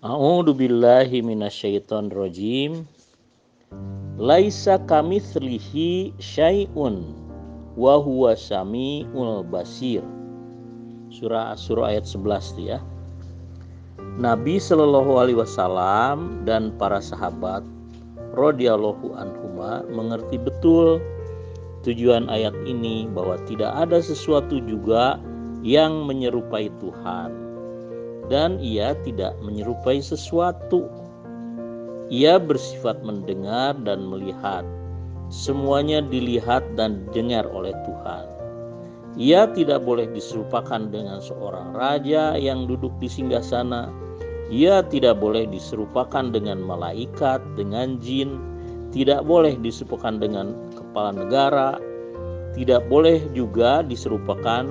A'udzu billahi minasyaitonir rajim. Laisa kamitslihi syai'un wa huwa samiul basir. Surah Asy-Syura ayat 11 ya. Nabi Shallallahu alaihi wasallam dan para sahabat radhiyallahu anhuma mengerti betul tujuan ayat ini, bahwa tidak ada sesuatu juga yang menyerupai Tuhan, dan Ia tidak menyerupai sesuatu. Ia bersifat mendengar dan melihat. Semuanya dilihat dan didengar oleh Tuhan. Ia tidak boleh diserupakan dengan seorang raja yang duduk di singgasana. Ia tidak boleh diserupakan dengan malaikat, dengan jin. Tidak boleh diserupakan dengan kepala negara. Tidak boleh juga diserupakan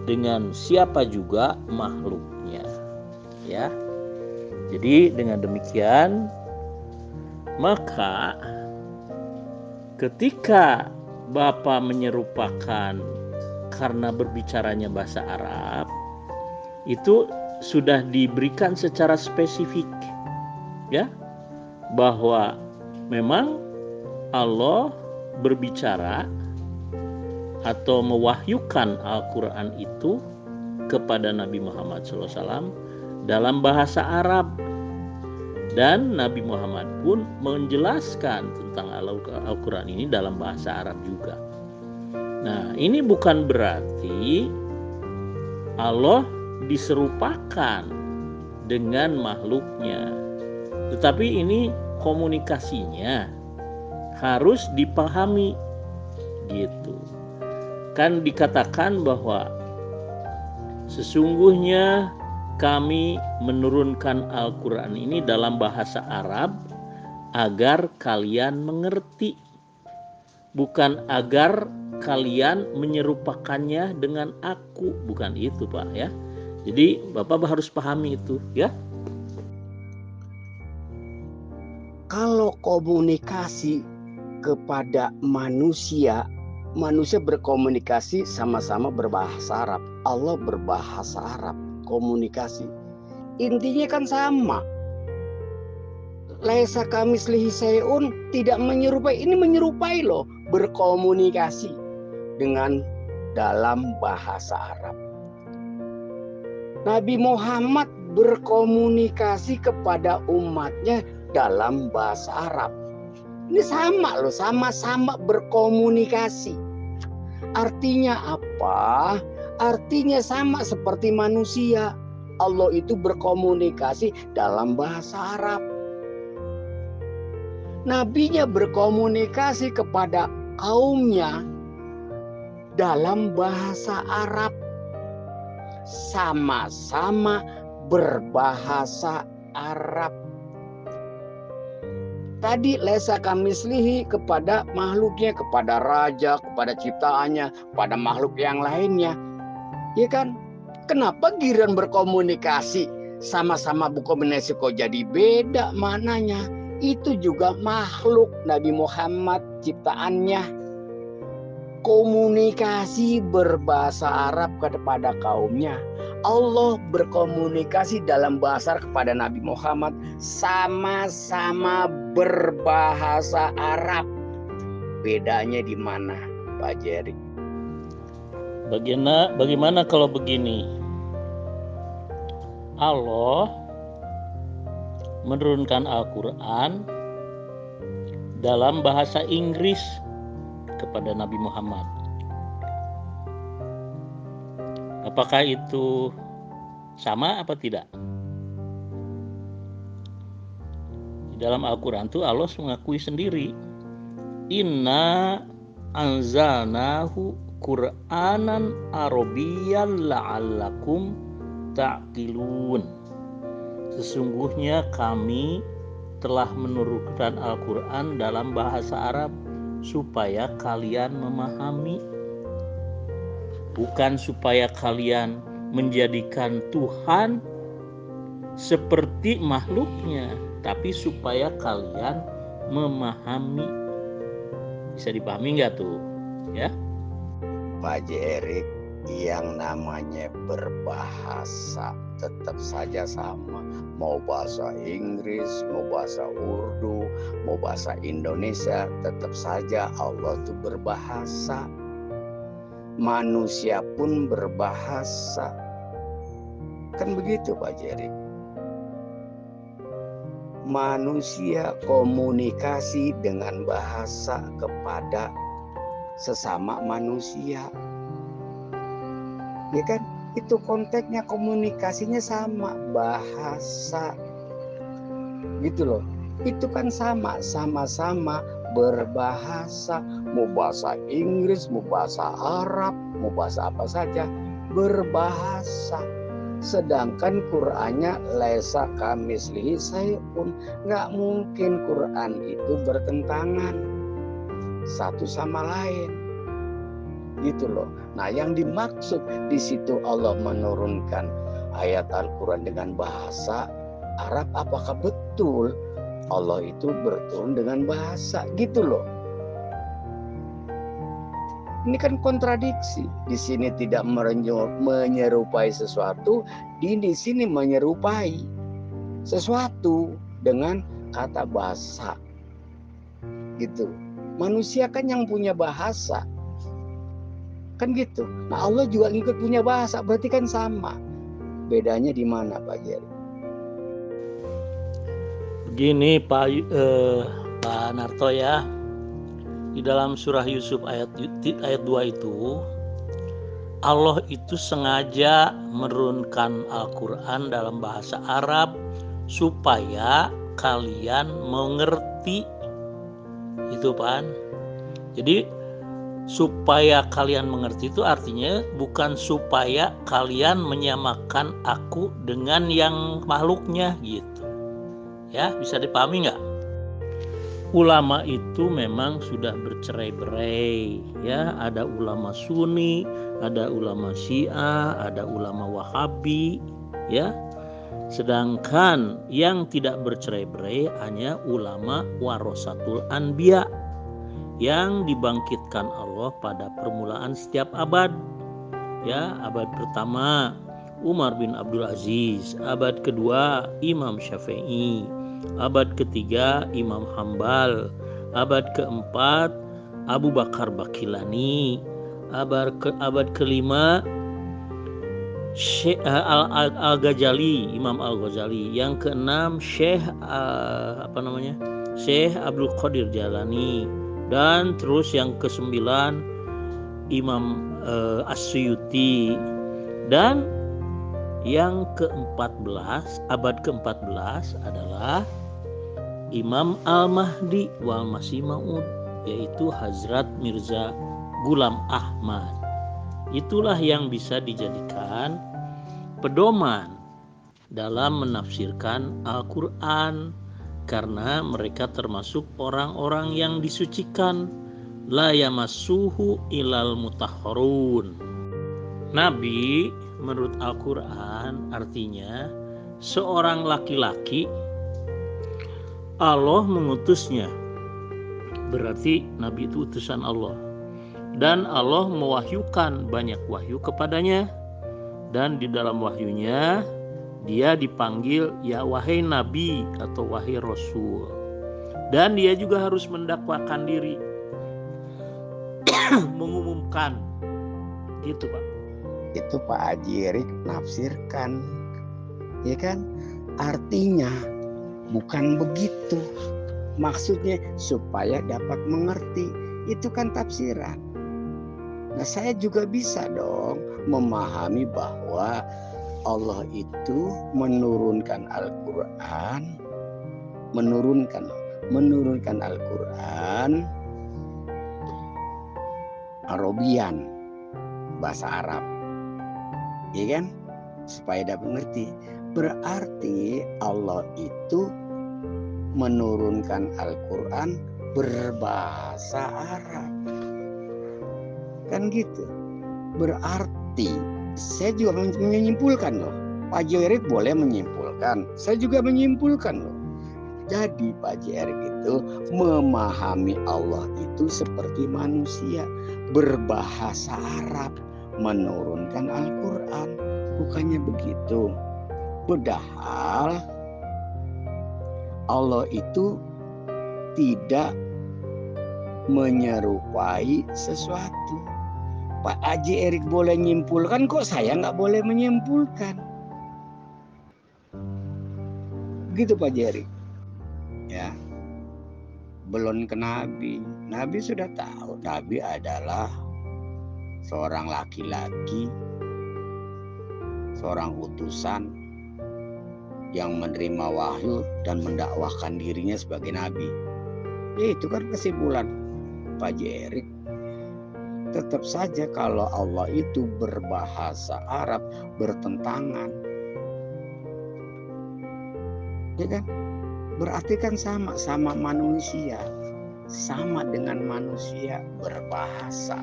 dengan siapa juga makhluknya. Ya. Jadi dengan demikian, maka ketika Bapak menyerupakan karena berbicaranya bahasa Arab, itu sudah diberikan secara spesifik, ya, bahwa memang Allah berbicara atau mewahyukan Al-Quran itu kepada Nabi Muhammad SAW dalam bahasa Arab. Dan Nabi Muhammad pun menjelaskan tentang Al-Quran ini dalam bahasa Arab juga. Nah, ini bukan berarti Allah diserupakan dengan makhluknya, tetapi ini komunikasinya harus dipahami gitu. Kan dikatakan bahwa sesungguhnya kami menurunkan Al-Quran ini dalam bahasa Arab agar kalian mengerti, bukan agar kalian menyerupakannya dengan aku. Bukan itu, Pak, ya. Jadi Bapak harus pahami itu, ya. Kalau komunikasi kepada manusia berkomunikasi sama-sama berbahasa Arab. Allah berbahasa Arab, komunikasi. Intinya kan sama. Laisa kamitslihi syai'un, tidak menyerupai. Ini menyerupai loh, berkomunikasi dengan dalam bahasa Arab. Nabi Muhammad berkomunikasi kepada umatnya dalam bahasa Arab. Ini sama loh, sama-sama berkomunikasi. Artinya apa? Artinya sama seperti manusia. Allah itu berkomunikasi dalam bahasa Arab. Nabinya berkomunikasi kepada kaumnya dalam bahasa Arab. Sama-sama berbahasa Arab. Tadi laisa kamitslihi kepada makhluknya, kepada raja, kepada ciptaannya, pada makhluk yang lainnya. Ya kan? Kenapa giliran berkomunikasi sama-sama berkomunikasi kok jadi beda maknanya? Itu juga makhluk Nabi Muhammad ciptaannya. Komunikasi berbahasa Arab kepada kaumnya. Allah berkomunikasi dalam bahasa kepada Nabi Muhammad, sama-sama berbahasa Arab. Bedanya di mana, Pak Jerry? Bagaimana kalau begini? Allah menurunkan Al-Quran dalam bahasa Inggris kepada Nabi Muhammad. Apakah itu sama apa tidak? Di dalam Al-Quran itu Allah mengakui sendiri, Inna anzalnahu Qur'anan Arabiyyan la'allakum ta'qilun. Sesungguhnya kami telah menurunkan Al-Quran dalam bahasa Arab supaya kalian memahami, bukan supaya kalian menjadikan Tuhan seperti makhluknya, tapi supaya kalian memahami. Bisa dipahami nggak tuh, ya? Pak Jerry, yang namanya berbahasa tetap saja sama. Mau bahasa Inggris, mau bahasa Urdu, mau bahasa Indonesia, tetap saja Allah itu berbahasa. Manusia pun berbahasa. Kan begitu Pak Jerry. Manusia komunikasi dengan bahasa kepada sesama manusia. Ya kan? Itu konteksnya, komunikasinya sama, bahasa. Gitu loh. Itu kan sama-sama berbahasa. Mau bahasa Inggris, mau bahasa Arab, mau bahasa apa saja, berbahasa. Sedangkan Qur'annya laisa kamitslihi syai'un. Nggak mungkin Qur'an itu bertentangan satu sama lain. Gitu loh. Nah, yang dimaksud di situ Allah menurunkan ayat Al-Qur'an dengan bahasa Arab, apakah betul Allah itu berturun dengan bahasa? Gitu loh. Ini kan kontradiksi. Di sini tidak menyerupai sesuatu, di sini menyerupai sesuatu dengan kata bahasa. Gitu. Manusia kan yang punya bahasa. Kan gitu. Nah, Allah juga ikut punya bahasa, berarti kan sama. Bedanya di mana Pak Jerry? Begini Pak Narto ya. Di dalam surah Yusuf ayat 2 itu, Allah itu sengaja menurunkan Al-Quran dalam bahasa Arab supaya kalian mengerti. Itu Pak. Jadi supaya kalian mengerti itu artinya bukan supaya kalian menyamakan aku dengan yang makhluknya gitu. Ya, bisa dipahami nggak? Ulama itu memang sudah bercerai-berai, ya. Ada ulama Sunni, ada ulama Syiah, ada ulama Wahabi, ya. Sedangkan yang tidak bercerai-berai hanya ulama warasatul anbiya yang dibangkitkan Allah pada permulaan setiap abad. Ya, abad pertama Umar bin Abdul Aziz, abad kedua Imam Syafi'i, abad ketiga Imam Hambal, abad keempat Abu Bakar Bakilani, abad kelima Syekh Al-Ghazali, Imam Al-Ghazali, yang keenam Syekh Syekh Abdul Qadir Jalani, dan terus yang kesembilan Imam As-Suyuti, dan yang ke-14, abad ke-14 adalah Imam Al-Mahdi wal Masih Maud, yaitu Hazrat Mirza Ghulam Ahmad. Itulah yang bisa dijadikan pedoman dalam menafsirkan Al-Quran, karena mereka termasuk orang-orang yang disucikan. La yamassuhu ilal mutahharun. Nabi menurut Al-Quran artinya seorang laki-laki Allah mengutusnya. Berarti Nabi itu utusan Allah. Dan Allah mewahyukan banyak wahyu kepadanya. Dan di dalam wahyunya dia dipanggil ya wahai Nabi atau wahai Rasul. Dan dia juga harus mendakwakan diri. Mengumumkan. Gitu Pak. Itu Pak Haji Erik nafsirkan, ya kan? Artinya bukan begitu. Maksudnya supaya dapat mengerti. Itu kan tafsiran. Nah, saya juga bisa dong memahami bahwa Allah itu menurunkan Al-Quran, menurunkan Al-Quran Arabian, bahasa Arab, ya kan? Supaya dapat mengerti. Berarti Allah itu menurunkan Al-Quran berbahasa Arab, kan gitu. Berarti saya juga menyimpulkan loh. Pak Jerik boleh menyimpulkan, saya juga menyimpulkan loh. Jadi Pak Jerik itu memahami Allah itu seperti manusia, berbahasa Arab, menurunkan Al-Quran. Bukannya begitu. Padahal Allah itu tidak menyerupai sesuatu. Pak Haji Erik boleh nyimpulkan, kok saya nggak boleh menyimpulkan? Begitu Pak Haji Erik. Ya, belum ke Nabi. Nabi sudah tahu, Nabi adalah seorang laki-laki, seorang utusan yang menerima wahyu dan mendakwahkan dirinya sebagai nabi. Ya, itu kan kesimpulan Pak Jerik. Tetap saja kalau Allah itu berbahasa Arab bertentangan, ya kan? Berarti kan sama manusia, sama dengan manusia berbahasa.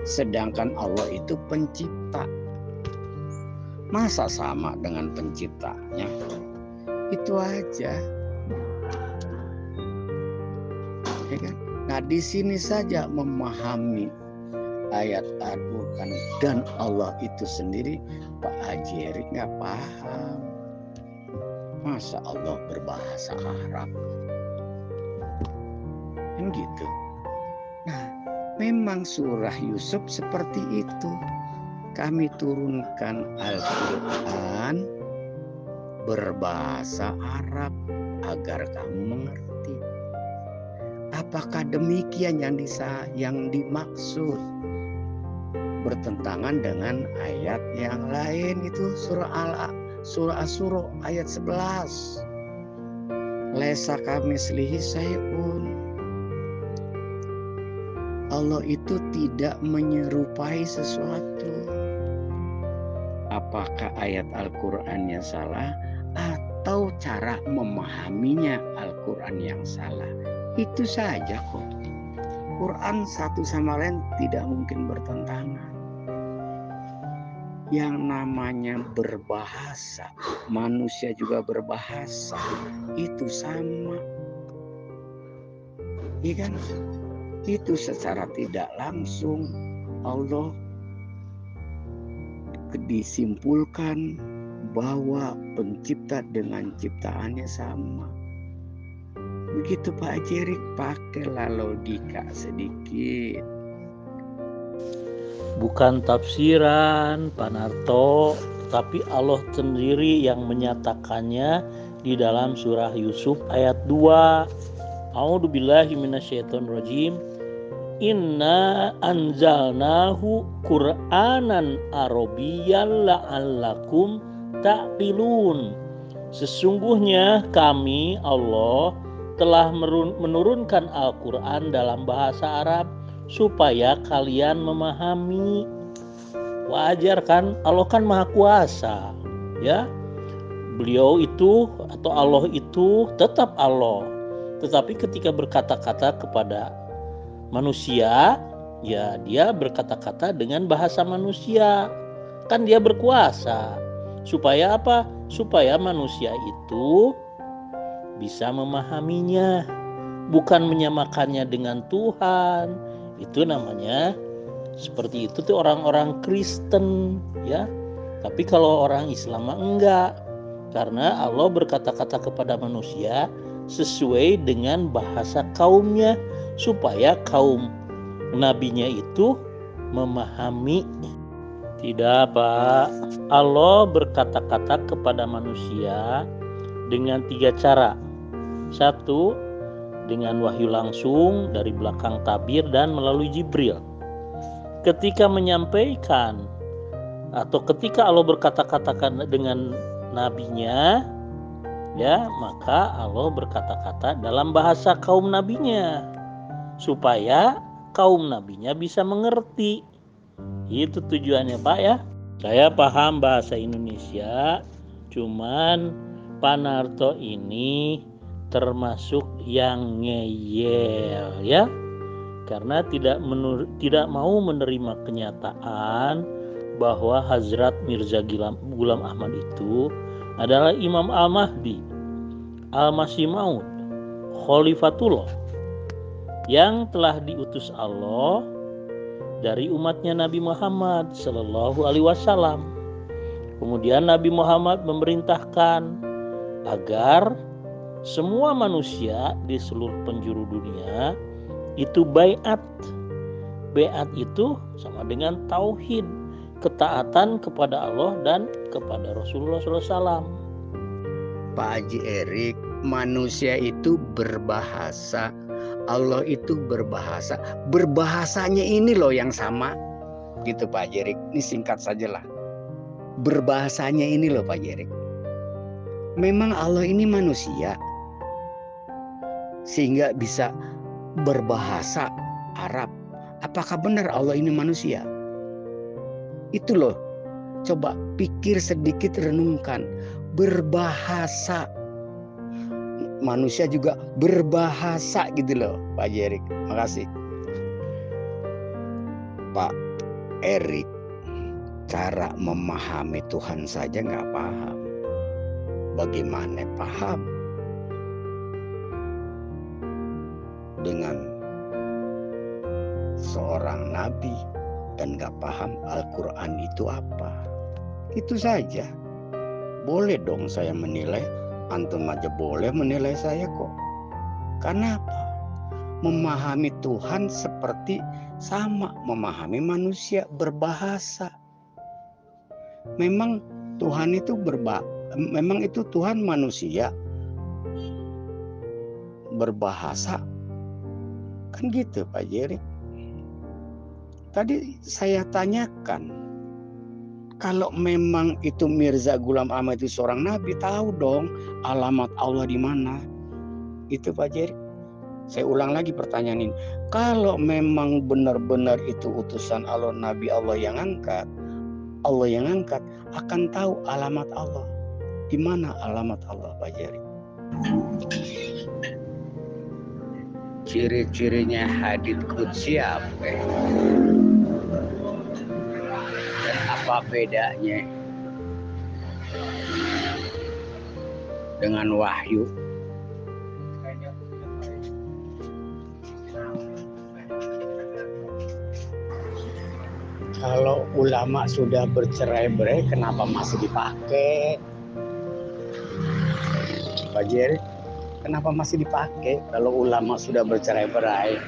Sedangkan Allah itu pencipta. Masa sama dengan penciptanya? Itu aja. Ya kan? Nah, di sini saja memahami ayat Al-Quran dan Allah itu sendiri, Pak Haji Erik nggak paham. Masa Allah berbahasa Arab? Kan gitu. Nah, memang surah Yusuf seperti itu. Kami turunkan Al-Quran berbahasa Arab agar kamu mengerti. Apakah demikian yang dimaksud? Bertentangan dengan ayat yang lain itu surah Asy-Syura ayat 11. Laisa kamitslihi syai'un. Allah itu tidak menyerupai sesuatu. Apakah ayat Al-Qurannya salah atau cara memahaminya Al-Quran yang salah? Itu saja kok. Quran satu sama lain tidak mungkin bertentangan. Yang namanya berbahasa, manusia juga berbahasa, itu sama. Iya kan? Itu secara tidak langsung Allah disimpulkan bahwa pencipta dengan ciptaannya sama. Begitu Pak Jerik, pakailah logika sedikit. Bukan tafsiran Pak Narto, tapi Allah sendiri yang menyatakannya di dalam surah Yusuf ayat 2. A'udzubillahi minasyaitonirrajim. Inna anzalnahu Qur'anan Arabiyyan la'allakum ta'qilun. Sesungguhnya kami Allah telah menurunkan Al-Quran dalam bahasa Arab supaya kalian memahami. Wajar kan? Allah kan Maha Kuasa, ya. Beliau itu atau Allah itu tetap Allah. Tetapi ketika berkata-kata kepada manusia, ya dia berkata-kata dengan bahasa manusia. Kan dia berkuasa. Supaya apa? Supaya manusia itu bisa memahaminya, bukan menyamakannya dengan Tuhan. Itu namanya seperti itu tuh orang-orang Kristen, ya. Tapi kalau orang Islam enggak. Karena Allah berkata-kata kepada manusia sesuai dengan bahasa kaumnya, supaya kaum nabinya itu memahami. Tidak, Pak. Allah berkata-kata kepada manusia dengan 3 cara. 1, dengan wahyu langsung dari belakang tabir dan melalui Jibril. Ketika menyampaikan atau ketika Allah berkata-kata dengan nabinya, ya, maka Allah berkata-kata dalam bahasa kaum nabinya supaya kaum nabinya bisa mengerti. Itu tujuannya, Pak, ya. Saya paham bahasa Indonesia, cuman Pak Narto ini termasuk yang ngeyel, ya. Karena tidak mau menerima kenyataan bahwa Hazrat Mirza Ghulam Ahmad itu adalah Imam Al-Mahdi, Al-Masih Maud, Khalifatullah yang telah diutus Allah dari umatnya Nabi Muhammad Sallallahu Alaihi Wasallam. Kemudian Nabi Muhammad memerintahkan agar semua manusia di seluruh penjuru dunia itu baiat. Baiat itu sama dengan tauhid, ketaatan kepada Allah dan kepada Rasulullah SAW. Pak Haji Erik, manusia itu berbahasa, Allah itu berbahasa. Berbahasanya ini loh yang sama. Gitu Pak Haji Erik. Ini singkat sajalah. Berbahasanya ini loh Pak Haji Erik. Memang Allah ini manusia, sehingga bisa berbahasa Arab. Apakah benar Allah ini manusia? Itu loh. Coba pikir sedikit, renungkan. Berbahasa. Manusia juga berbahasa gitu loh Pak Haji Erik. Makasih. Pak Erik, cara memahami Tuhan saja nggak paham. Bagaimana paham dengan seorang nabi dan nggak paham Al-Quran itu apa? Itu saja. Boleh dong saya menilai, antum aja boleh menilai saya kok. Karena apa? Memahami Tuhan seperti sama memahami manusia, berbahasa. Memang Tuhan itu memang itu Tuhan manusia berbahasa. Kan gitu Pak Jerry. Tadi saya tanyakan, kalau memang itu Mirza Ghulam Ahmad itu seorang nabi, tahu dong alamat Allah di mana. Itu Pak Jerry. Saya ulang lagi pertanyaan ini. Kalau memang benar-benar itu utusan Allah, nabi Allah yang angkat, akan tahu alamat Allah. Di mana alamat Allah Pak Jerry? Ciri-cirinya hadits qudsi apa? Dan apa bedanya dengan wahyu? Kalau ulama sudah bercerai-berai, kenapa masih dipakai? Pak Jerry, kenapa masih dipakai kalau ulama sudah bercerai-berai?